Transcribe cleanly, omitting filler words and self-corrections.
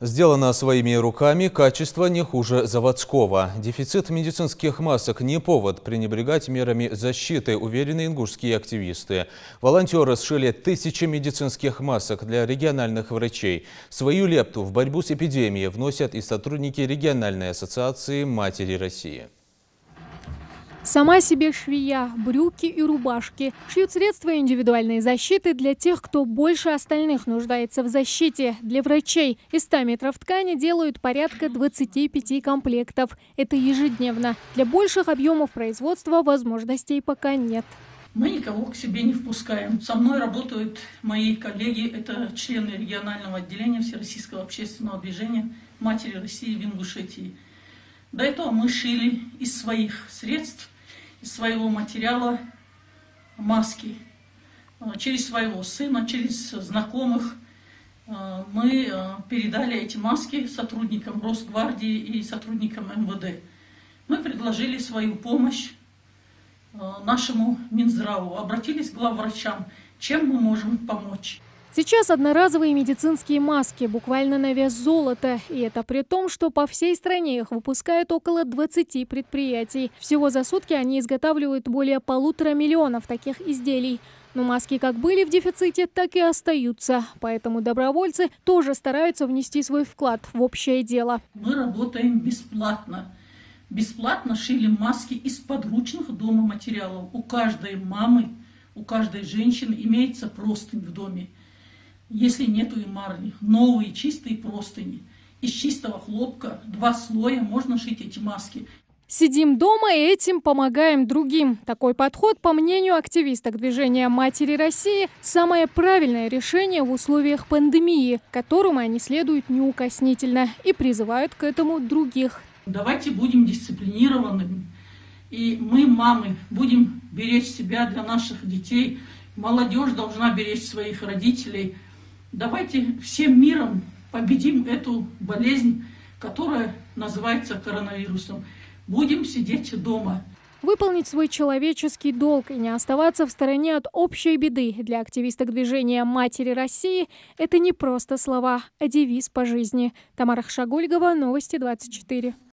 Сделано своими руками, качество не хуже заводского. Дефицит медицинских масок не повод пренебрегать мерами защиты, уверены ингушские активисты. Волонтеры сшили тысячи медицинских масок для региональных врачей. Свою лепту в борьбу с эпидемией вносят и сотрудники региональной ассоциации «Матери России». Сама себе швея, брюки и рубашки. Шьют средства индивидуальной защиты для тех, кто больше остальных нуждается в защите. Для врачей из 100 метров ткани делают порядка 25 комплектов. Это ежедневно. Для больших объемов производства возможностей пока нет. Мы никого к себе не впускаем. Со мной работают мои коллеги, это члены регионального отделения Всероссийского общественного движения «Матери России» в Ингушетии. До этого мы шили из своих средств, из своего материала маски. Через своего сына, через знакомых мы передали эти маски сотрудникам Росгвардии и сотрудникам МВД. Мы предложили свою помощь нашему Минздраву, обратились к главврачам, чем мы можем помочь. Сейчас одноразовые медицинские маски буквально на вес золота. И это при том, что по всей стране их выпускают около 20 предприятий. Всего за сутки они изготавливают более 1,5 миллиона таких изделий. Но маски как были в дефиците, так и остаются. Поэтому добровольцы тоже стараются внести свой вклад в общее дело. Мы работаем бесплатно. Бесплатно шили маски из подручных дома материалов. У каждой мамы, у каждой женщины имеется простынь в доме. Если нету и марли, новые чистые простыни. Из чистого хлопка 2 слоя можно шить эти маски. Сидим дома и этим помогаем другим. Такой подход, по мнению активисток движения «Матери России», самое правильное решение в условиях пандемии, к которому они следуют неукоснительно и призывают к этому других. Давайте будем дисциплинированными. И мы, мамы, будем беречь себя для наших детей. Молодежь должна беречь своих родителей. Давайте всем миром победим эту болезнь, которая называется коронавирусом. Будем сидеть дома. Выполнить свой человеческий долг и не оставаться в стороне от общей беды для активисток движения «Матери России» – это не просто слова, а девиз по жизни. Тамара Хшагульгова, Новости 24.